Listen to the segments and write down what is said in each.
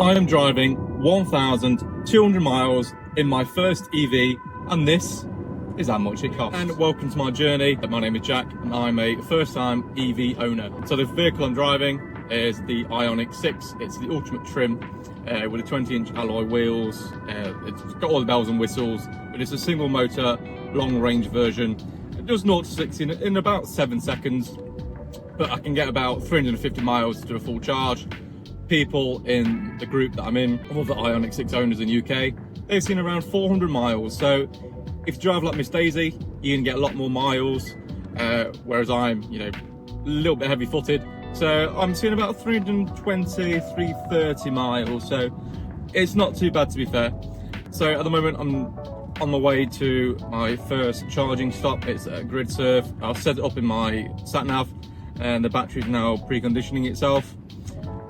I am driving 1,200 miles in my first EV, and this is how much it costs. And welcome to my journey. My name is Jack, and I'm a first-time EV owner. So the vehicle I'm driving is the Ioniq 6. It's the ultimate trim with a 20-inch alloy wheels. It's got all the bells and whistles, but it's a single motor, long-range version. It does 0 to 60 in about 7 seconds, but I can get about 350 miles to do a full charge. People in the group that I'm in, all the Ioniq 6 owners in the UK, they've seen around 400 miles. So if you drive like Miss Daisy, you can get a lot more miles, whereas I'm, a little bit heavy footed. So I'm seeing about 320, 330 miles. So it's not too bad, to be fair. So at the moment, I'm on my way to my first charging stop. It's at Gridserve. I'll set it up in my sat nav, and the battery is now preconditioning itself.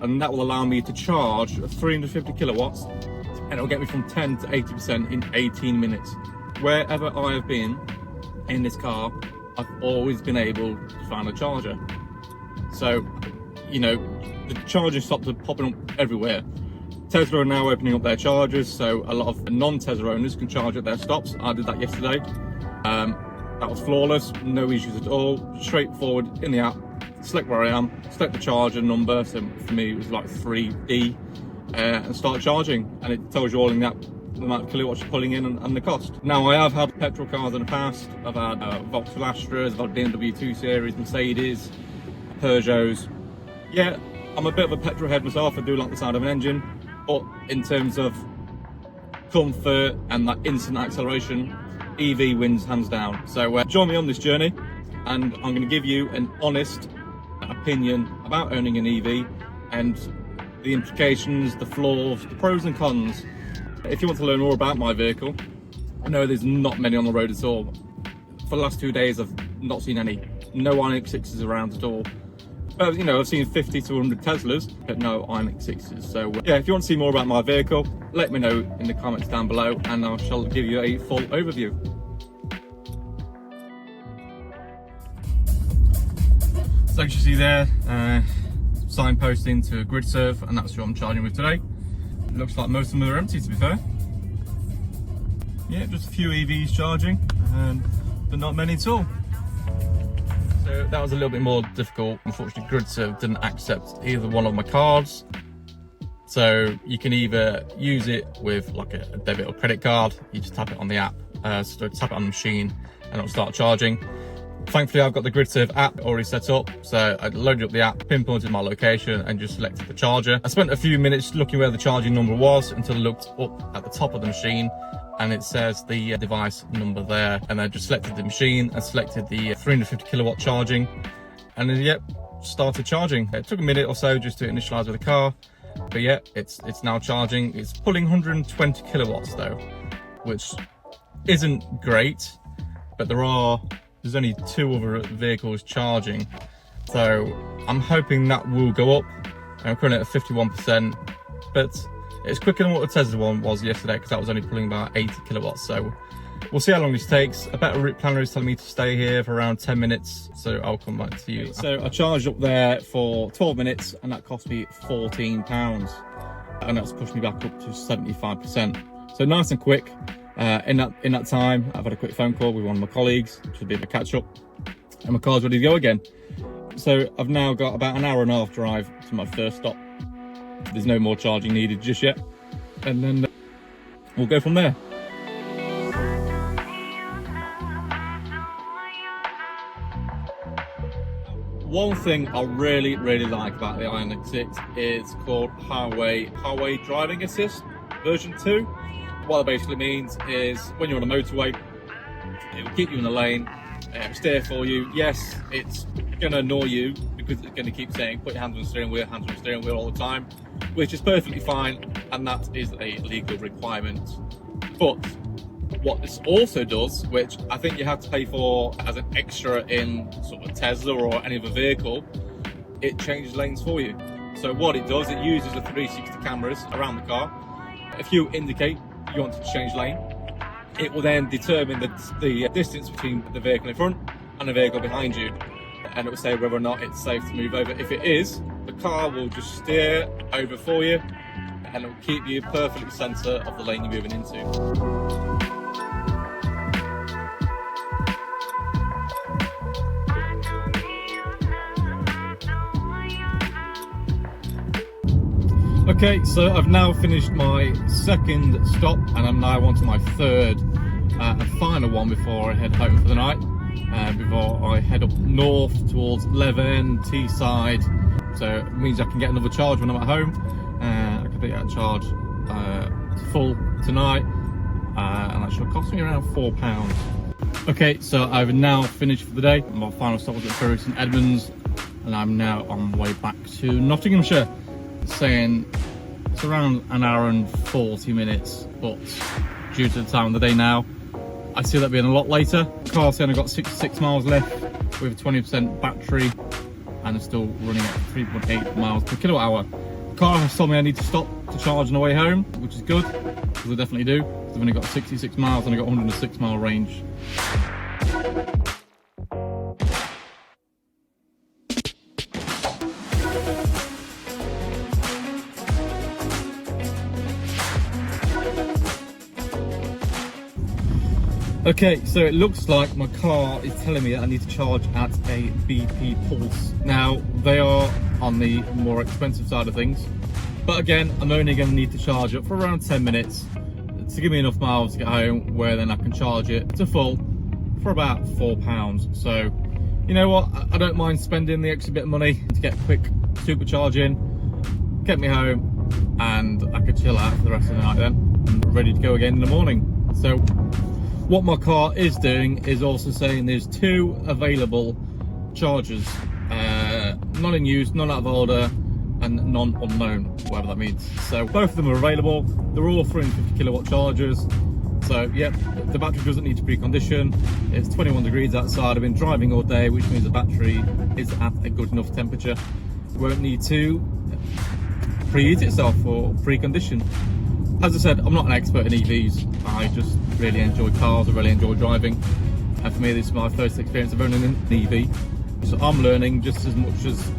And that will allow me to charge 350 kilowatts, and it'll get me from 10 to 80% in 18 minutes. Wherever I have been in this car, I've always been able to find a charger. So, the charging stops are popping up everywhere. Tesla are now opening up their chargers, so a lot of non-Tesla owners can charge at their stops. I did that yesterday. That was flawless, no issues at all. Straightforward in the app. Select where I am, select the charger number, so for me it was like 3D, and start charging, and it tells you all in the app the amount of kilowatts you're pulling in and the cost. Now, I have had petrol cars in the past. I've had Vauxhall Astras, I've had BMW 2 Series, Mercedes, Peugeots. Yeah, I'm a bit of a petrol head myself. I do like the sound of an engine, but in terms of comfort and that instant acceleration, EV wins hands down. So join me on this journey, and I'm going to give you an honest opinion about owning an EV and the implications, the flaws, the pros and cons. If you want to learn more about my vehicle, I know there's not many on the road at all. For the last 2 days, I've not seen any. No Ioniq 6s around at all. I've seen 50 to 100 Teslas, but no Ioniq 6s. So yeah, if you want to see more about my vehicle, let me know in the comments down below, and I shall give you a full overview. So as you see there, signposting to Gridserve, and that's who I'm charging with today. It looks like most of them are empty, to be fair. Yeah, just a few EVs charging, but not many at all. So that was a little bit more difficult. Unfortunately, Gridserve didn't accept either one of my cards. So you can either use it with like a debit or credit card. You just tap it on the app, so tap it on the machine, and it'll start charging. Thankfully, I've got the Gridserve app already set up, so I loaded up the app, pinpointed my location, and just selected the charger. I spent a few minutes looking where the charging number was until I looked up at the top of the machine, and it says the device number there. And I just selected the machine and selected the 350 kilowatt charging, and then yep, started charging. It took a minute or so just to initialize with the car, but yeah, it's now charging. It's pulling 120 kilowatts though, which isn't great, but there's only 2 other vehicles charging, so I'm hoping that will go up. I'm currently at 51%, but it's quicker than what the Tesla one was yesterday, because that was only pulling about 80 kilowatts. So we'll see how long this takes. A better route planner is telling me to stay here for around 10 minutes, so I'll come back to you. So I charged up there for 12 minutes, and that cost me £14, and that's pushed me back up to 75%. So nice and quick. In that time, I've had a quick phone call with one of my colleagues, which will be a catch up, and my car's ready to go again. So I've now got about an hour and a half drive to my first stop. There's no more charging needed just yet, and then we'll go from there. One thing I really like about the Ioniq 6 is called Highway Driving Assist version 2. What that basically means is when you're on a motorway, it will keep you in the lane, steer for you. Yes, it's going to annoy you because it's going to keep saying put your hands on the steering wheel all the time, which is perfectly fine, and that is a legal requirement. But what this also does, which I think you have to pay for as an extra in sort of Tesla or any other vehicle, it changes lanes for you. So what it does, it uses the 360 cameras around the car. If you indicate you want to change lane, it will then determine the distance between the vehicle in front and the vehicle behind you, and it will say whether or not it's safe to move over. If it is, the car will just steer over for you, and it will keep you perfectly centre of the lane you're moving into. Okay, so I've now finished my second stop and I'm now on to my third and final one before I head home for the night. Before I head up north towards Leven, Teesside. So it means I can get another charge when I'm at home. I can take that charge full tonight and that should cost me around £4. Okay, so I've now finished for the day. My final stop was at Bury St Edmunds and I'm now on my way back to Nottinghamshire. Saying it's around an hour and 40 minutes, but due to the time of the day now, I see that being a lot later. The car's only got 66 miles left with a 20% battery and it's still running at 3.8 miles per kilowatt hour. The car has told me I need to stop to charge on the way home, which is good, because I definitely do. I've only got 66 miles and I've got 106 mile range. Okay, so it looks like my car is telling me that I need to charge at a BP Pulse. Now, they are on the more expensive side of things, but again, I'm only going to need to charge it for around 10 minutes to give me enough miles to get home, where then I can charge it to full for about £4. So, you know what, I don't mind spending the extra bit of money to get quick supercharging, get me home, and I could chill out for the rest of the night then, and ready to go again in the morning. So, what my car is doing is also saying there's 2 available chargers, none in use, none out of order, and none unknown, whatever that means. So both of them are available. They're all 350 kilowatt chargers. So yeah, the battery doesn't need to precondition. It's 21 degrees outside. I've been driving all day, which means the battery is at a good enough temperature. It won't need to preheat itself or precondition. As I said, I'm not an expert in EVs. I just really enjoy cars, I really enjoy driving. And for me, this is my first experience of owning an EV. So I'm learning just as much as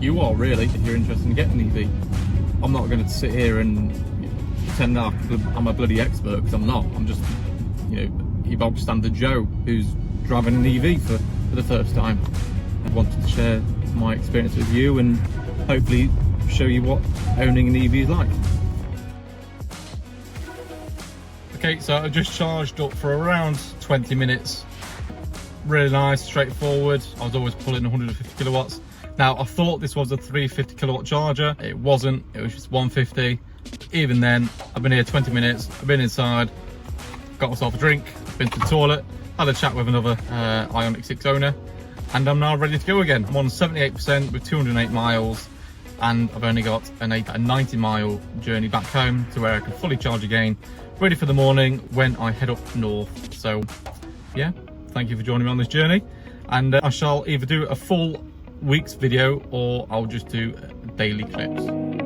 you are, really, if you're interested in getting an EV. I'm not going to sit here and pretend that I'm a bloody expert, because I'm not. I'm just, you know, your bog standard Joe who's driving an EV for the first time. I wanted to share my experience with you and hopefully show you what owning an EV is like. Okay, so I just charged up for around 20 minutes. Really nice, straightforward. I was always pulling 150 kilowatts. Now, I thought this was a 350 kilowatt charger. It wasn't, it was just 150. Even then, I've been here 20 minutes, I've been inside, got myself a drink, been to the toilet, had a chat with another Ioniq 6 owner, and I'm now ready to go again. I'm on 78% with 208 miles, and I've only got a 90 mile journey back home to where I can fully charge again, ready for the morning when I head up north. So yeah, thank you for joining me on this journey, and I shall either do a full week's video or I'll just do daily clips.